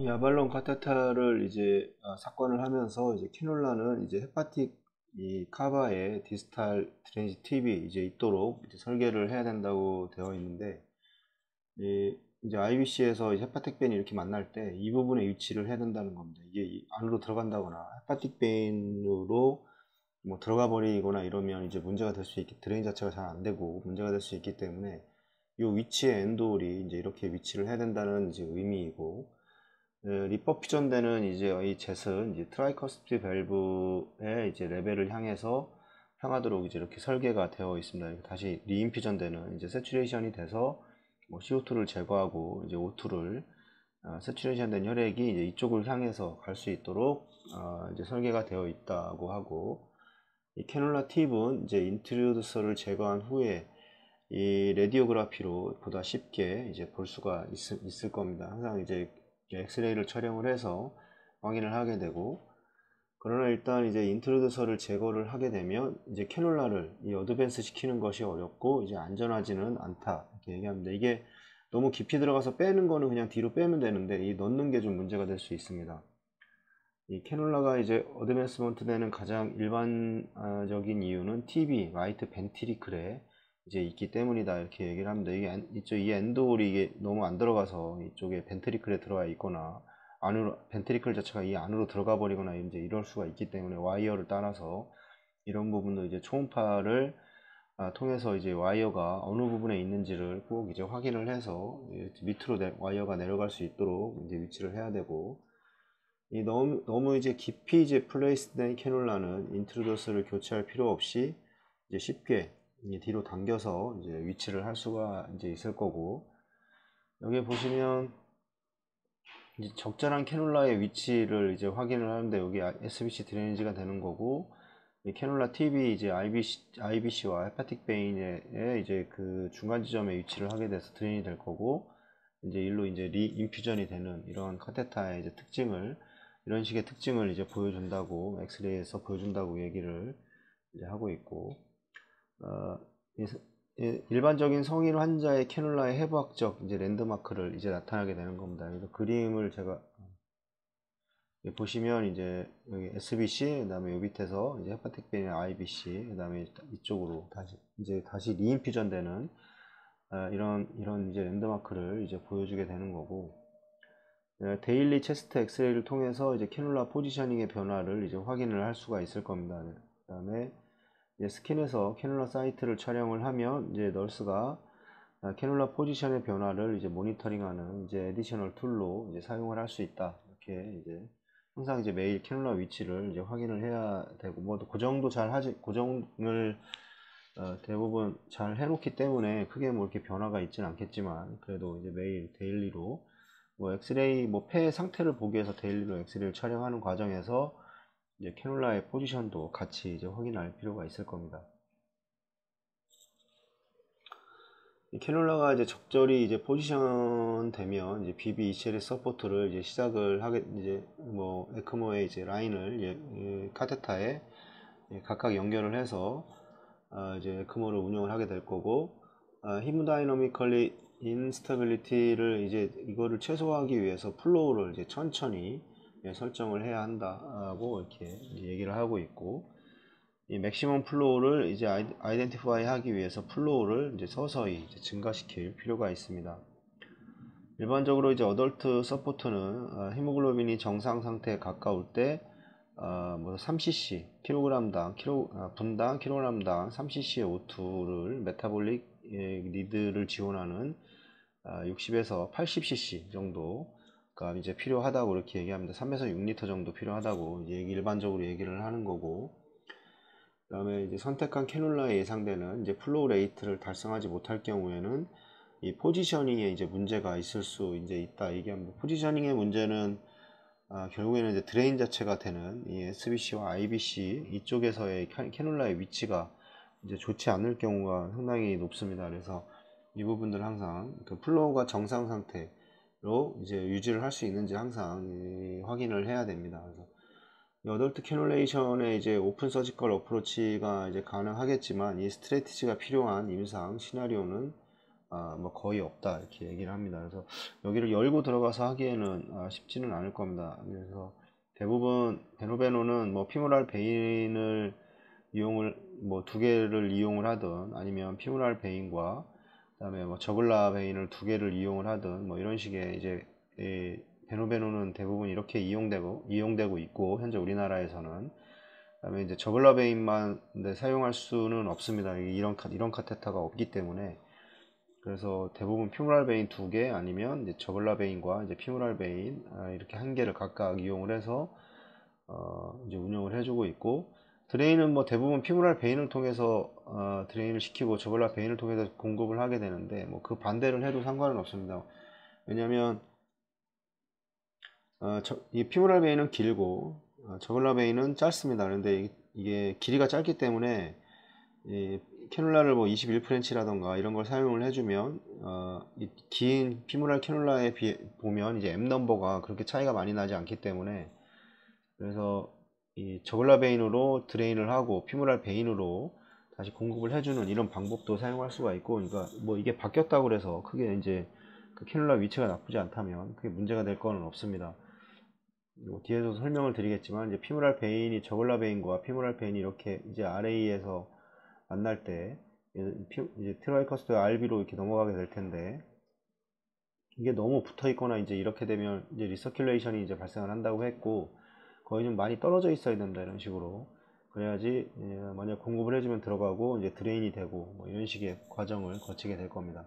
이 아발론 카테타를 이제 삽관을 하면서 이제 캐놀라는 이제 헤파틱 이 카바에 디스탈 드레인지 팁이 이제 있도록 이제 설계를 해야 된다고 되어 있는데, 이제 IBC에서 헤파틱 벤이 이렇게 만날 때 이 부분에 위치를 해야 된다는 겁니다. 이게 안으로 들어간다거나 헤파틱 벤으로 뭐 들어가 버리거나 이러면 이제 문제가 될 수 있기, 드레인 자체가 잘 안 되고 문제가 될 수 있기 때문에 이 위치에 엔도홀이 이제 이렇게 위치를 해야 된다는 이제 의미이고, 리퍼퓨전되는 이제 이 젯은 이제 트라이커스피드 밸브의 이제 레벨을 향해서 향하도록 이제 이렇게 설계가 되어 있습니다. 다시 리인퓨전되는 이제 세츄레이션이 돼서 뭐 CO2를 제거하고 이제 O2를 세츄레이션 된 혈액이 이제 이쪽을 향해서 갈 수 있도록 이제 설계가 되어 있다고 하고, 이 캐놀라 팁은 이제 인트루더서를 제거한 후에 이 레디오그라피로 보다 쉽게 이제 볼 수가 있을 겁니다. 항상 이제 엑스레이를 촬영을 해서 확인을 하게 되고, 그러나 일단 이제 인트루더서를 제거를 하게 되면 이제 캐놀라를 이 어드밴스 시키는 것이 어렵고 이제 안전하지는 않다 이렇게 얘기합니다. 이게 너무 깊이 들어가서 빼는 거는 그냥 뒤로 빼면 되는데, 이 넣는 게 좀 문제가 될 수 있습니다. 이 캐놀라가 이제 어드밴스먼트 되는 가장 일반적인 이유는 TB, 라이트 벤트리클에 이제 있기 때문이다 이렇게 얘기를 합니다. 이 엔도홀이 이게 너무 안 들어가서 이쪽에 벤트리클에 들어가 있거나 안으로 벤트리클 자체가 이 안으로 들어가 버리거나 이제 이럴 수가 있기 때문에 와이어를 따라서 이런 부분도 이제 초음파를 통해서 이제 와이어가 어느 부분에 있는지를 꼭 이제 확인을 해서 밑으로 와이어가 내려갈 수 있도록 이제 위치를 해야 되고, 이 너무 이제 깊이 이제 플레이스된 캐놀라는 인트루더스를 교체할 필요 없이 이제 쉽게 뒤로 당겨서 이제 위치를 할 수가 이제 있을 거고, 여기 보시면 이제 적절한 캐놀라의 위치를 이제 확인을 하는데, 여기 SBC 드레인지가 되는 거고, 이 캐놀라 팁이 이제 IBC와 헤파틱 베인의 이제 그 중간 지점에 위치를 하게 돼서 드레인이 될 거고, 이제 일로 이제 리인퓨전이 되는 이런 카테타의 이제 특징을, 이런 식의 특징을 이제 보여준다고, 엑스레이에서 보여준다고 얘기를 이제 하고 있고, 일반적인 성인 환자의 캐놀라의 해부학적 이제 랜드마크를 이제 나타나게 되는 겁니다. 그래서 그림을 제가 보시면 이제 여기 SBC, 그다음에 요 밑에서 이제 헤파틱 베인의 IBC, 그다음에 이쪽으로 다시 리인퓨전 되는 이런 이제 랜드마크를 이제 보여주게 되는 거고, 데일리 체스트 엑스레이를 통해서 이제 캐놀라 포지셔닝의 변화를 이제 확인을 할 수가 있을 겁니다. 그다음에 이제 스캔에서 캐놀라 사이트를 촬영을 하면 이제 널스가 캐놀라 포지션의 변화를 이제 모니터링하는 이제 에디셔널 툴로 이제 사용을 할 수 있다. 이렇게 이제 항상 이제 매일 캐놀라 위치를 이제 확인을 해야 되고, 뭐 고정도 잘 하지, 고정을 대부분 잘 해놓기 때문에 크게 뭐 이렇게 변화가 있지는 않겠지만, 그래도 이제 매일 데일리로 뭐 엑스레이 뭐 폐 상태를 보기 위해서 데일리로 엑스레이를 촬영하는 과정에서 이제 캐놀라의 포지션도 같이 이제 확인할 필요가 있을 겁니다. 이 캐놀라가 이제 적절히 이제 포지션 되면 이제 BB-ECLS 서포트를 이제 시작을 하게, 이제 뭐 에크모의 이제 라인을 카테타에 각각 연결을 해서 이제 에크모를 운영을 하게 될 거고, 히모다이너미컬리 인스타빌리티를 이제 이거를 최소화하기 위해서 플로우를 이제 천천히 설정을 해야 한다고 이렇게 얘기를 하고 있고, 이 맥시멈 플로우를 이제 아이덴티파이 하기 위해서 플로우를 이제 서서히 이제 증가시킬 필요가 있습니다. 일반적으로 이제 어덜트 서포트는 히모글로빈이 정상 상태에 가까울 때 뭐 3cc 분당 킬로그램당 3cc의 O2를 메타볼릭 리드를 지원하는 60에서 80cc 정도가 이제 필요하다고 이렇게 얘기합니다. 3에서 6리터 정도 필요하다고 이제 일반적으로 얘기를 하는 거고, 그 다음에 이제 선택한 캐놀라에 예상되는 이제 플로우 레이트를 달성하지 못할 경우에는 이 포지셔닝에 이제 문제가 있을 수 이제 있다 얘기합니다. 포지셔닝의 문제는 결국에는 이제 드레인 자체가 되는 이 SBC와 IBC 이쪽에서의 캐놀라의 위치가 이제 좋지 않을 경우가 상당히 높습니다. 그래서 이 부분들 항상 그 플로우가 정상 상태로 이제 유지를 할 수 있는지 항상 확인을 해야 됩니다. 그래서 어덜트 캐놀레이션의 이제 오픈 서지컬 어프로치가 이제 가능하겠지만, 이 스트레티지가 필요한 임상 시나리오는 뭐 거의 없다 이렇게 얘기를 합니다. 그래서 여기를 열고 들어가서 하기에는 쉽지는 않을 겁니다. 그래서 대부분 베노베노는 뭐 피모랄 베인을 이용을 뭐 두 개를 이용을 하든 아니면 피모랄 베인과 그다음에 뭐 저글라 베인을 두 개를 이용을 하든 뭐 이런 식의 이제 베노베노는 대부분 이렇게 이용되고 있고 현재 우리나라에서는 그다음에 이제 저글라 베인만 사용할 수는 없습니다. 이런 카테터가 없기 때문에. 그래서 대부분 피모랄 베인 두 개 아니면 이제 저글라 베인과 이제 피모랄 베인 이렇게 한 개를 각각 이용을 해서 이제 운영을 해주고 있고, 드레인은 뭐 대부분 피모랄 베인을 통해서 드레인을 시키고 저글라 베인을 통해서 공급을 하게 되는데 뭐 그 반대를 해도 상관은 없습니다. 왜냐하면 이 피모랄 베인은 길고 저글라 베인은 짧습니다. 그런데 이게 길이가 짧기 때문에 이 캐놀라를 뭐 21프렌치라던가 이런 걸 사용을 해주면 이 긴 피모랄 캐놀라에 비해 보면 이제 M 넘버가 그렇게 차이가 많이 나지 않기 때문에, 그래서 이 저글라 베인으로 드레인을 하고 피모랄 베인으로 다시 공급을 해주는 이런 방법도 사용할 수가 있고, 그러니까 뭐 이게 바뀌었다고 그래서 크게 이제 그 캐놀라 위치가 나쁘지 않다면 크게 문제가 될 거는 없습니다. 뒤에서 설명을 드리겠지만 이제 피모랄 베인이 저글라 베인과 피모랄 베인이 이렇게 이제 RA에서 만날 때 이제 트라이커스트 RB로 이렇게 넘어가게 될 텐데, 이게 너무 붙어 있거나 이제 이렇게 되면 이제 리서큘레이션이 이제 발생을 한다고 했고, 거의 좀 많이 떨어져 있어야 된다 이런 식으로. 그래야지 만약 공급을 해주면 들어가고 이제 드레인이 되고 뭐 이런 식의 과정을 거치게 될 겁니다.